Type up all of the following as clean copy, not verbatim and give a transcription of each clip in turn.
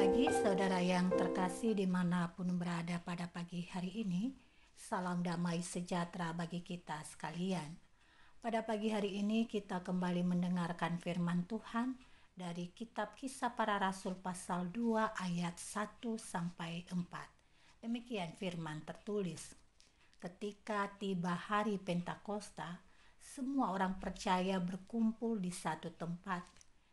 pagi, saudara yang terkasih dimanapun berada pada pagi hari ini. Salam damai sejahtera bagi kita sekalian. Pada pagi hari ini kita kembali mendengarkan firman Tuhan dari kitab Kisah Para Rasul pasal 2 ayat 1-4. Demikian firman tertulis. Ketika tiba hari Pentakosta, semua orang percaya berkumpul di satu tempat.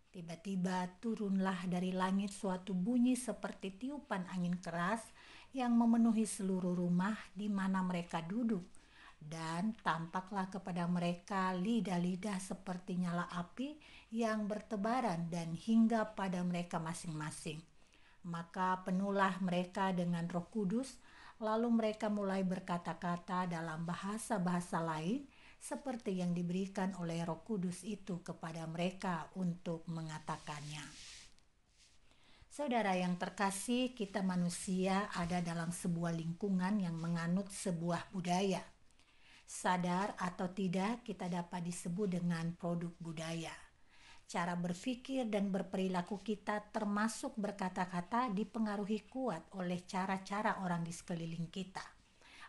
Tiba-tiba turunlah dari langit suatu bunyi seperti tiupan angin keras yang memenuhi seluruh rumah di mana mereka duduk. Dan tampaklah kepada mereka lidah-lidah seperti nyala api yang bertebaran dan hingga pada mereka masing-masing. Maka penuhlah mereka dengan Roh Kudus, lalu mereka mulai berkata-kata dalam bahasa-bahasa lain seperti yang diberikan oleh Roh Kudus itu kepada mereka untuk mengatakannya. Saudara yang terkasih, kita manusia ada dalam sebuah lingkungan yang menganut sebuah budaya. Sadar atau tidak, kita dapat disebut dengan produk budaya. Cara berpikir dan berperilaku kita termasuk berkata-kata dipengaruhi kuat oleh cara-cara orang di sekeliling kita.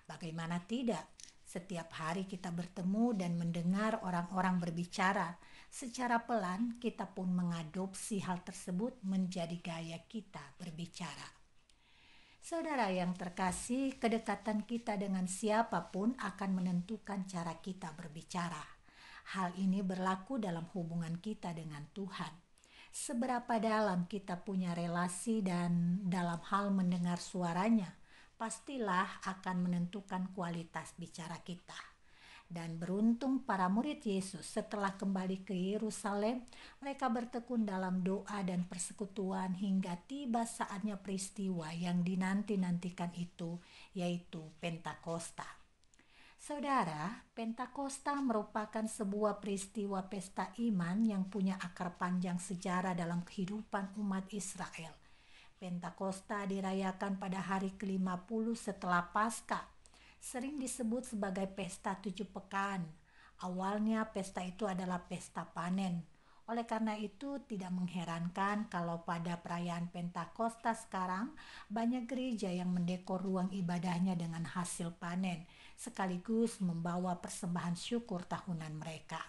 Bagaimana tidak? Setiap hari kita bertemu dan mendengar orang-orang berbicara. Secara pelan kita pun mengadopsi hal tersebut menjadi gaya kita berbicara. Saudara yang terkasih, kedekatan kita dengan siapapun akan menentukan cara kita berbicara. Hal ini berlaku dalam hubungan kita dengan Tuhan. Seberapa dalam kita punya relasi dan dalam hal mendengar suaranya, pastilah akan menentukan kualitas bicara kita. Dan beruntung para murid Yesus setelah kembali ke Yerusalem, mereka bertekun dalam doa dan persekutuan hingga tiba saatnya peristiwa yang dinanti-nantikan itu, yaitu Pentakosta. Saudara, Pentakosta merupakan sebuah peristiwa pesta iman yang punya akar panjang sejarah dalam kehidupan umat Israel. Pentakosta dirayakan pada hari ke-50 setelah Paskah. Sering disebut sebagai pesta 7 pekan. Awalnya pesta itu adalah pesta panen. Oleh karena itu tidak mengherankan kalau pada perayaan Pentakosta sekarang banyak gereja yang mendekor ruang ibadahnya dengan hasil panen, sekaligus membawa persembahan syukur tahunan mereka.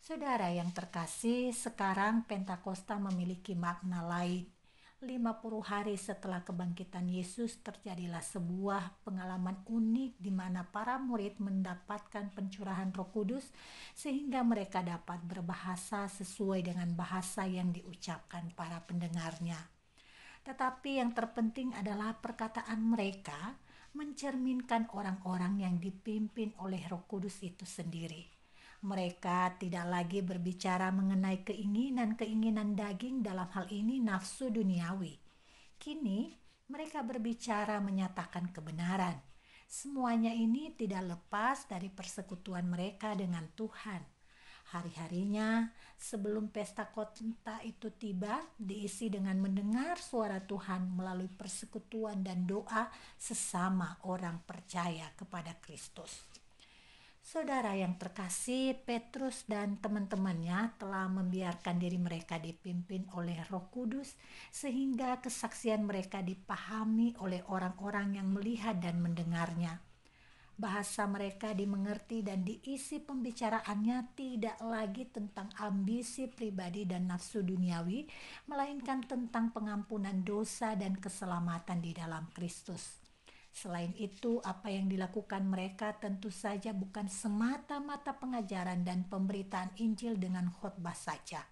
Saudara yang terkasih, sekarang Pentakosta memiliki makna lain. 50 hari setelah kebangkitan Yesus terjadilah sebuah pengalaman unik di mana para murid mendapatkan pencurahan Roh Kudus sehingga mereka dapat berbahasa sesuai dengan bahasa yang diucapkan para pendengarnya. Tetapi yang terpenting adalah perkataan mereka mencerminkan orang-orang yang dipimpin oleh Roh Kudus itu sendiri. Mereka tidak lagi berbicara mengenai keinginan-keinginan daging, dalam hal ini nafsu duniawi. Kini mereka berbicara menyatakan kebenaran. Semuanya ini tidak lepas dari persekutuan mereka dengan Tuhan. Hari-harinya sebelum pesta kota itu tiba diisi dengan mendengar suara Tuhan melalui persekutuan dan doa sesama orang percaya kepada Kristus. Saudara yang terkasih, Petrus dan teman-temannya telah membiarkan diri mereka dipimpin oleh Roh Kudus sehingga kesaksian mereka dipahami oleh orang-orang yang melihat dan mendengarnya. Bahasa mereka dimengerti dan diisi pembicaraannya tidak lagi tentang ambisi pribadi dan nafsu duniawi, melainkan tentang pengampunan dosa dan keselamatan di dalam Kristus. Selain itu, apa yang dilakukan mereka tentu saja bukan semata-mata pengajaran dan pemberitaan Injil dengan khotbah saja.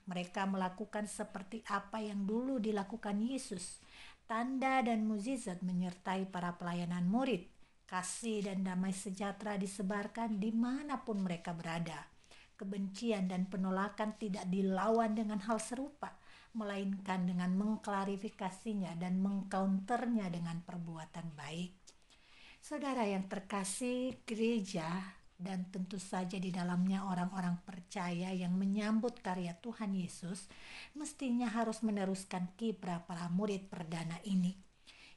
Mereka melakukan seperti apa yang dulu dilakukan Yesus. Tanda dan mukjizat menyertai para pelayanan murid. Kasih dan damai sejahtera disebarkan dimanapun mereka berada. Kebencian dan penolakan tidak dilawan dengan hal serupa, melainkan dengan mengklarifikasinya dan mengcounternya dengan perbuatan baik. Saudara yang terkasih, gereja dan tentu saja di dalamnya orang-orang percaya yang menyambut karya Tuhan Yesus mestinya harus meneruskan kiprah para murid perdana ini.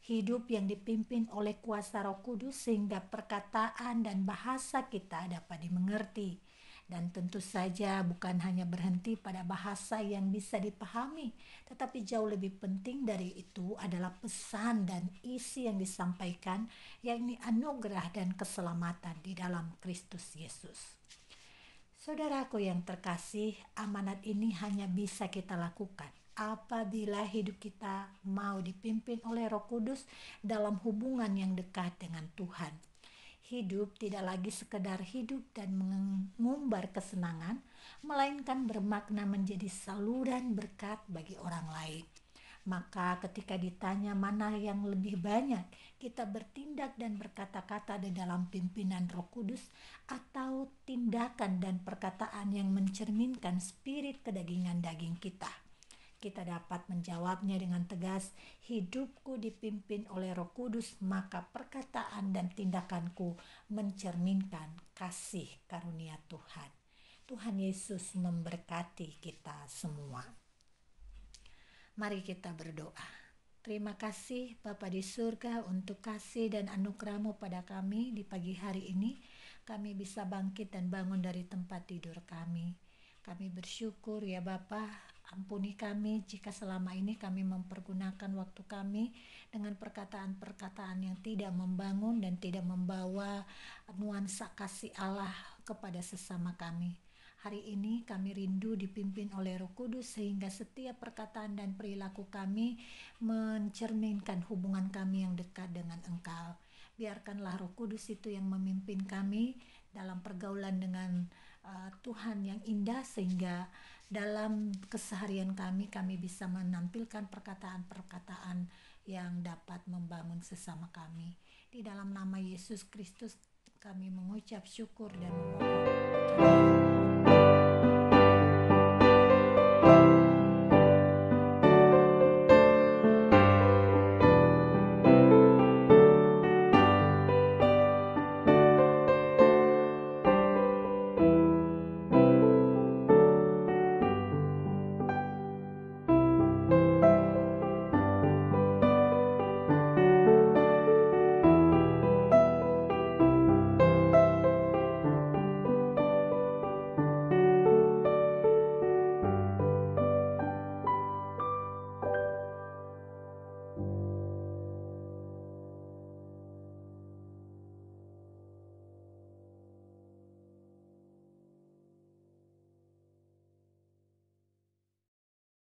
Hidup yang dipimpin oleh kuasa Roh Kudus sehingga perkataan dan bahasa kita dapat dimengerti. Dan tentu saja bukan hanya berhenti pada bahasa yang bisa dipahami, tetapi jauh lebih penting dari itu adalah pesan dan isi yang disampaikan, yakni anugerah dan keselamatan di dalam Kristus Yesus. Saudaraku yang terkasih, amanat ini hanya bisa kita lakukan apabila hidup kita mau dipimpin oleh Roh Kudus dalam hubungan yang dekat dengan Tuhan. Hidup tidak lagi sekedar hidup dan mengumbar kesenangan, melainkan bermakna menjadi saluran berkat bagi orang lain. Maka ketika ditanya mana yang lebih banyak, kita bertindak dan berkata-kata di dalam pimpinan Roh Kudus atau tindakan dan perkataan yang mencerminkan spirit kedagingan daging kita. Kita dapat menjawabnya dengan tegas, hidupku dipimpin oleh Roh Kudus, maka perkataan dan tindakanku mencerminkan kasih karunia Tuhan. Tuhan Yesus memberkati kita semua. Mari kita berdoa. Terima kasih Bapa di surga untuk kasih dan anugerah-Mu pada kami di pagi hari ini. Kami bisa bangkit dan bangun dari tempat tidur kami. Kami bersyukur ya Bapa, ampuni kami jika selama ini kami mempergunakan waktu kami dengan perkataan-perkataan yang tidak membangun dan tidak membawa nuansa kasih Allah kepada sesama kami. Hari ini kami rindu dipimpin oleh Roh Kudus sehingga setiap perkataan dan perilaku kami mencerminkan hubungan kami yang dekat dengan Engkau. Biarkanlah Roh Kudus itu yang memimpin kami dalam pergaulan dengan Tuhan yang indah, sehingga dalam keseharian kami bisa menampilkan perkataan-perkataan yang dapat membangun sesama kami. Di dalam nama Yesus Kristus kami mengucap syukur dan memohon.